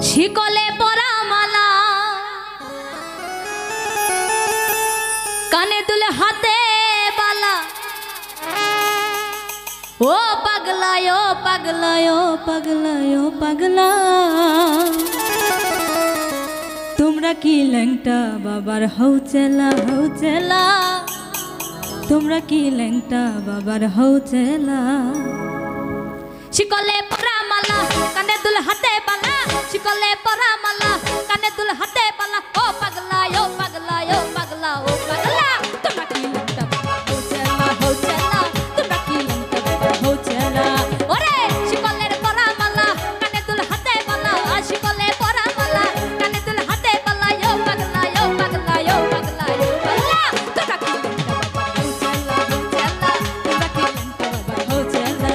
শিকলে পরা মালা কানে দুলে হাতে বালা ও পাগলা ও পাগলা ও পাগলা ও পাগলা তোমরা কি ল্যাংটা বাবার হও চেলা তোমরা কি ল্যাংটা বাবার হও চেলা শিকলে পরা মালা কানে দুল হাতে বালা শিকলে পরা মালা কানে দুল হাতে বালা ও পাগলা ও পাগলা ও পাগলা ও পাগলা তোমরা কি ল্যাংটা বাবার হও চেলা তোমরা কি ল্যাংটা বাবার হও চেলা ওরে শিকলের পরা মালা কানে দুল হাতে বালা শিকলে পরা মালা কানে দুল হাতে বালা ও পাগলা ও পাগলা ও পাগলা ও পাগলা তোমরা কি ল্যাংটা বাবার হও চেলা তোমরা কি ল্যাংটা বাবার হও চেলা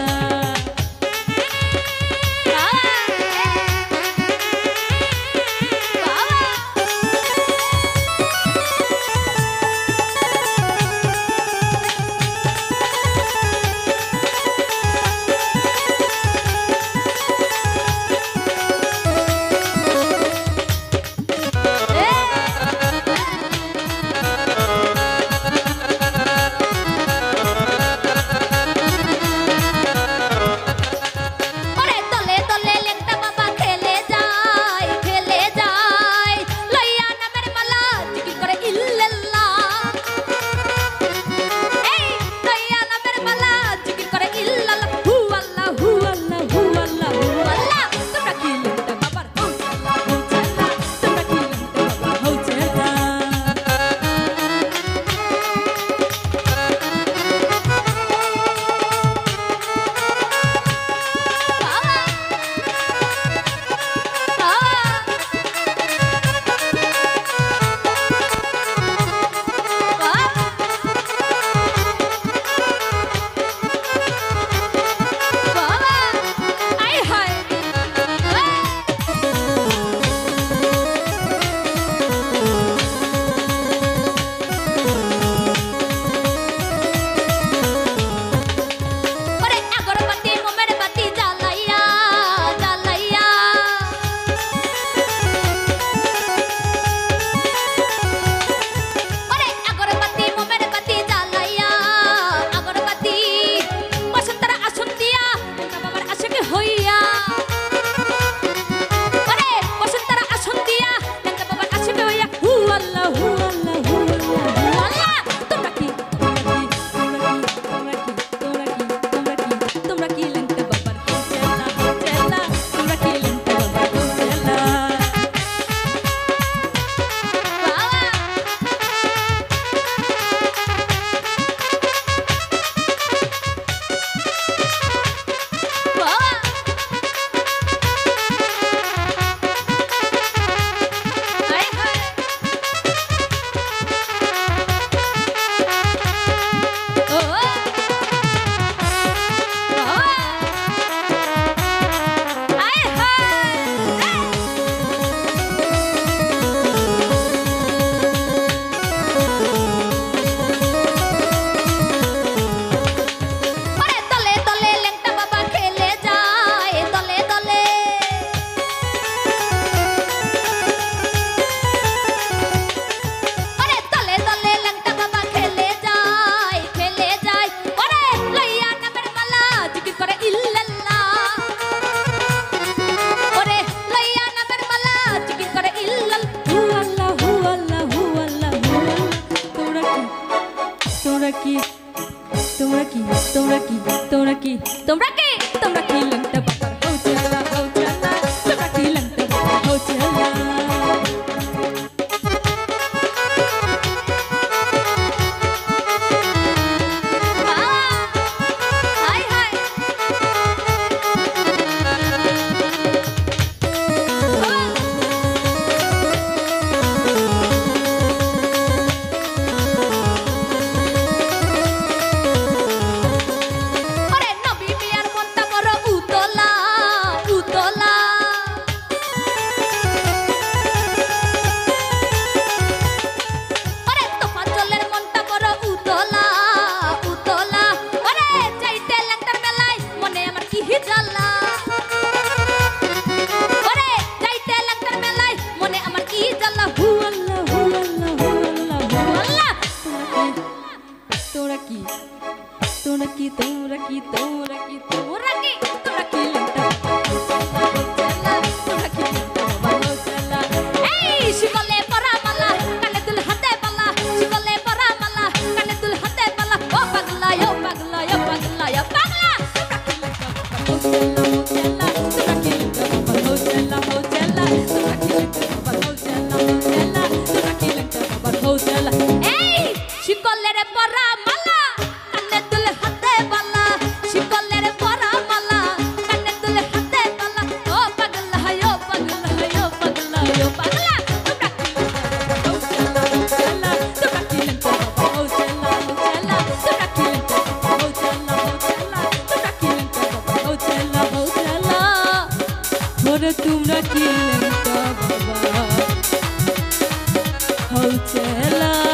কি তোমরা কি তোমরা কি তোমরা কি লেংটা তোমরা কি লেংটা বাবা চলা এই শিকলে পরা মালা কানে দুল হাতে পালা শিকলে পরা মালা কানে দুল হাতে পালা ও পাগলা ও পাগলা ও পাগলা ও পাগলা তোমরা কি লেংটা বাবা চলা তোমরা কি লেংটা বাবা চলা তোমরা কি লেংটা বাবা চলা এই শিকলের পরা মালা কানে দুল হাতে পালা শিকলের পরা মালা কানে দুল হাতে পালা ও পাগলা ও পাগলা ও পাগলা ও পাগলা তোমরা কি লেংটা বাবা চলা তোমরা কি লেংটা বাবা চলা তোমরা কি লেংটা বাবা চলা ওরে তোমরা কি লেংটা বাবা চলা